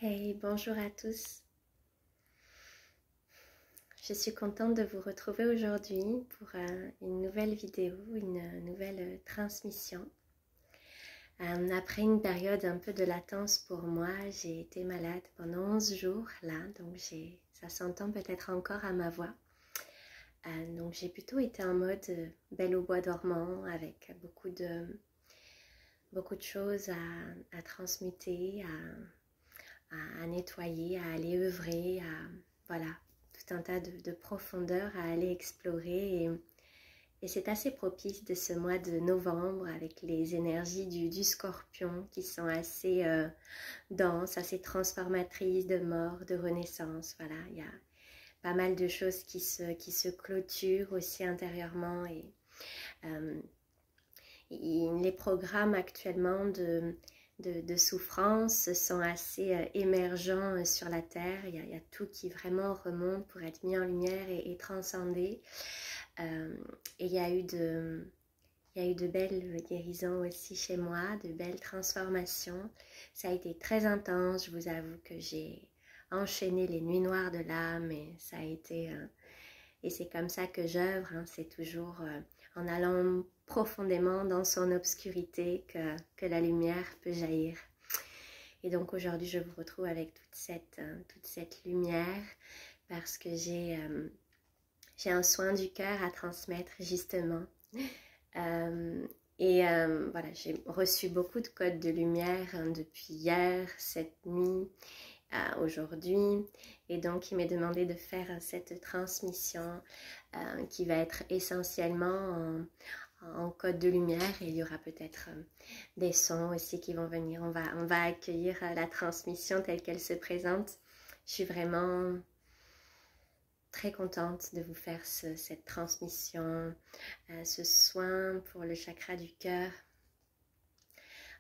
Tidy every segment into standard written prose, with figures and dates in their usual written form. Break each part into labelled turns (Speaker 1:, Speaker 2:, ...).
Speaker 1: Hey, bonjour à tous. Je suis contente de vous retrouver aujourd'hui pour une nouvelle vidéo, une nouvelle transmission. Après une période un peu de latence pour moi, j'ai été malade pendant 11 jours là, donc ça s'entend peut-être encore à ma voix. Donc j'ai plutôt été en mode belle au bois dormant avec beaucoup de choses à transmuter, à nettoyer, à aller œuvrer, voilà, tout un tas de profondeur à aller explorer. Et c'est assez propice de ce mois de novembre avec les énergies du scorpion qui sont assez denses, assez transformatrices de mort, de renaissance. Voilà, il y a pas mal de choses qui se clôturent aussi intérieurement. Les programmes actuellement de souffrance sont assez émergents sur la Terre. Il y a tout qui vraiment remonte pour être mis en lumière et transcendé. Et il y a eu de belles guérisons aussi chez moi, de belles transformations. Ça a été très intense. Je vous avoue que j'ai enchaîné les nuits noires de l'âme et ça a été... et c'est comme ça que j'œuvre, hein. C'est toujours en allant profondément dans son obscurité que la lumière peut jaillir. Et donc aujourd'hui, je vous retrouve avec toute cette lumière parce que j'ai un soin du cœur à transmettre justement. Voilà, j'ai reçu beaucoup de codes de lumière depuis hier, cette nuit, aujourd'hui, et donc il m'est demandé de faire cette transmission qui va être essentiellement en code de lumière, et il y aura peut-être des sons aussi qui vont venir. On va accueillir la transmission telle qu'elle se présente. Je suis vraiment très contente de vous faire cette transmission, ce soin pour le chakra du cœur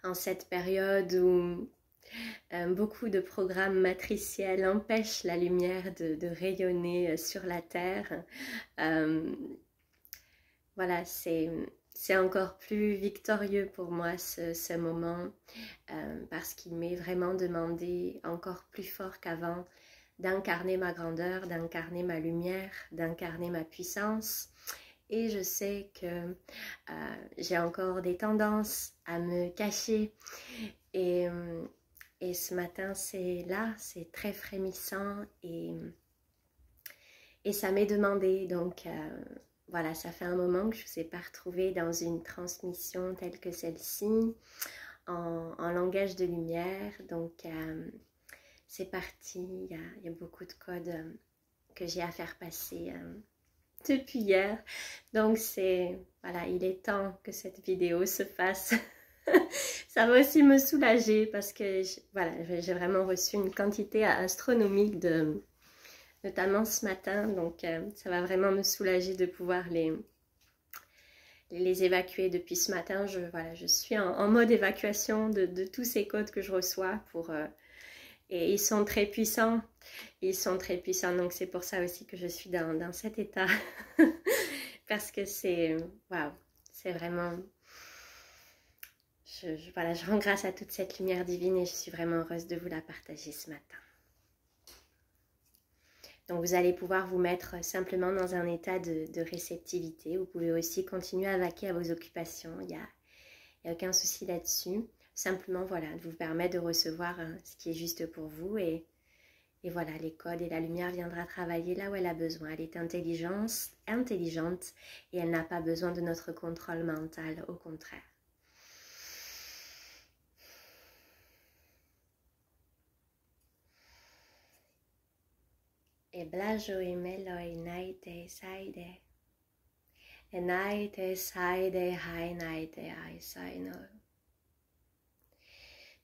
Speaker 1: en cette période où beaucoup de programmes matriciels empêchent la lumière de rayonner sur la Terre. Voilà, c'est encore plus victorieux pour moi ce moment parce qu'il m'est vraiment demandé encore plus fort qu'avant d'incarner ma grandeur, d'incarner ma lumière, d'incarner ma puissance. Et je sais que j'ai encore des tendances à me cacher. Et ce matin, c'est là, c'est très frémissant et ça m'est demandé. Donc voilà, ça fait un moment que je ne vous ai pas retrouvée dans une transmission telle que celle-ci, en langage de lumière. Donc c'est parti, il y a beaucoup de codes que j'ai à faire passer depuis hier. Donc voilà, il est temps que cette vidéo se fasse. Ça va aussi me soulager parce que voilà, j'ai vraiment reçu une quantité astronomique notamment ce matin. Donc ça va vraiment me soulager de pouvoir les évacuer depuis ce matin. Je suis en mode évacuation de tous ces codes que je reçois et ils sont très puissants. Ils sont très puissants, donc c'est pour ça aussi que je suis dans cet état. Parce que waouh, c'est vraiment... Voilà, je rends grâce à toute cette lumière divine et je suis vraiment heureuse de vous la partager ce matin. Donc vous allez pouvoir vous mettre simplement dans un état de réceptivité. Vous pouvez aussi continuer à vaquer à vos occupations. Il y a aucun souci là-dessus. Simplement, voilà, de vous permettre de recevoir ce qui est juste pour vous. Et voilà, les codes et la lumière viendra travailler là où elle a besoin. Elle est intelligente et elle n'a pas besoin de notre contrôle mental, au contraire. E blajo e melo e naite saide. E naite saide hai naite ai saino.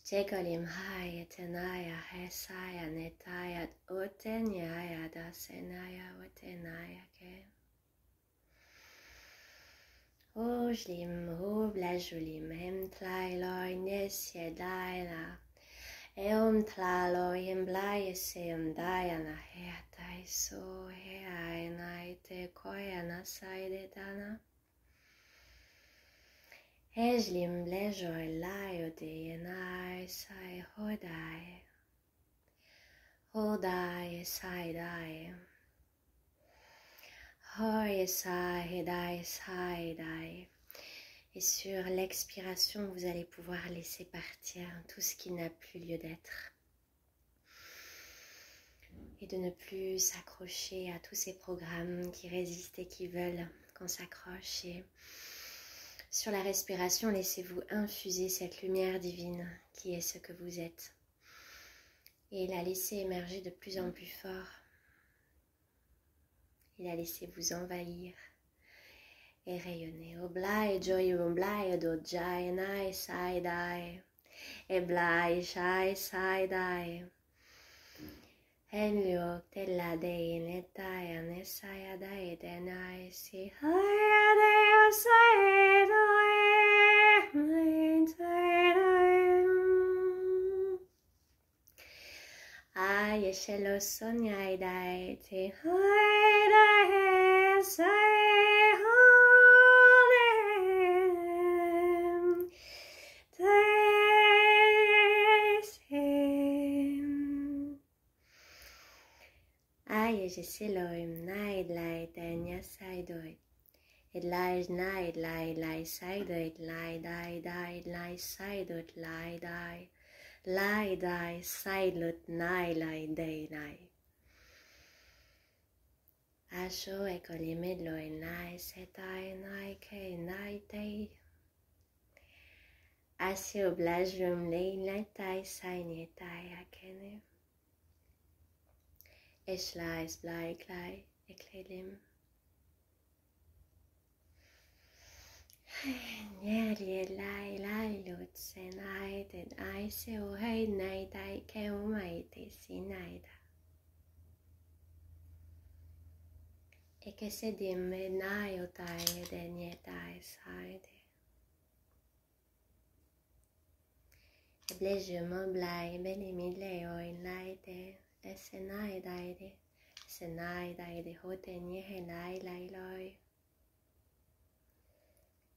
Speaker 1: Jekolim hai etenaya hesaya netaya otenyaya da senaya otenaya ke. O blajolim hem tlailoi nesye daila. Eom tlalo im blaye seum diana heatai so heainai te koyana saide dana. Ejlim blejo elayo de enai sai hodai. Hodai Saidai. Hoi Saidai Saidai. Et sur l'expiration, vous allez pouvoir laisser partir tout ce qui n'a plus lieu d'être. Et de ne plus s'accrocher à tous ces programmes qui résistent et qui veulent qu'on s'accroche. Et sur la respiration, laissez-vous infuser cette lumière divine qui est ce que vous êtes. Et la laissez émerger de plus en plus fort. Et la laissez vous envahir et rayonner. Oblai, joy, oblai, dojai, nai, saidai. Eblai, shai, saidai. Enlio, tella dei, netai, anesai, adai, denai, si, hai, adeo, saidoi, ai, escelo, sognai, dai, ti, hai, dai, sai, honem, ai, eseloim, naid, lai, denia, saidoi. It lies night, lie, side, lie, die, side, lie, die, side, lie, day, lie. Asho, ecoli, medlo, nai, setai, nai, ke, nai, day. Asio, blajum, lei, tai, sai, tai, akene. Eschlais, blai, klai, eklelim. Njeri lai lut se naiden ai se o hei naidai ke o maite si naida. E che se dimme nai o tai ed e nietai saide. E blege mo blai bene mille o in naide e se naidaide hote niehe nai lai loi.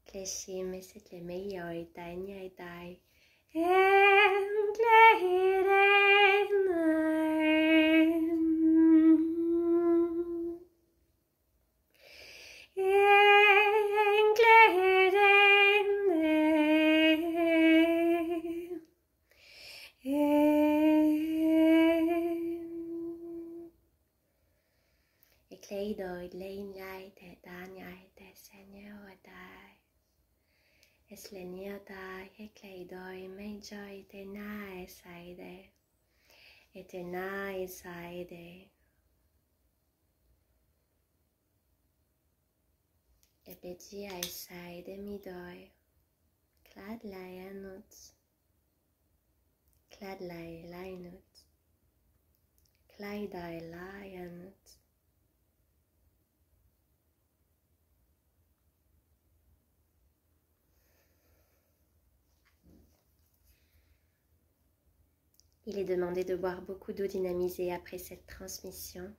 Speaker 1: Kleshime sit le meioi tainia dai. E kleidoid leinjai te danjai te senjoi dai. Es leniota e kleidoi menjoi te nae saide. E te nae saide. E begia e saide midoi. Klad lai anut. Klad lai lainut. Kleidai lai anut. Il est demandé de boire beaucoup d'eau dynamisée après cette transmission.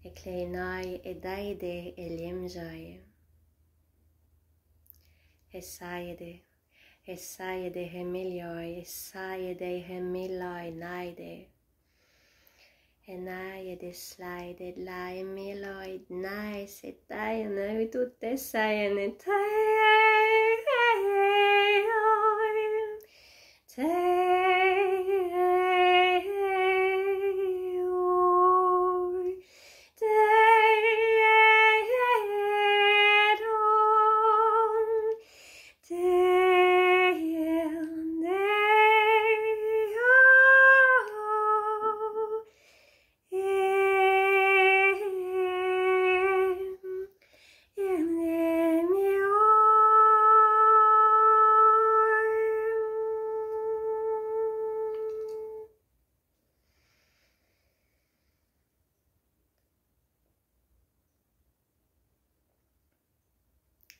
Speaker 1: Et kleinai e daide e limjai. E saide hemilioi, e saide hemiloi naide. E naide slide lai miloi nai se taine tutte saine taine.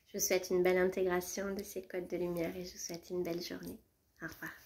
Speaker 1: Je vous souhaite une belle intégration de ces codes de lumière et je vous souhaite une belle journée. Au revoir.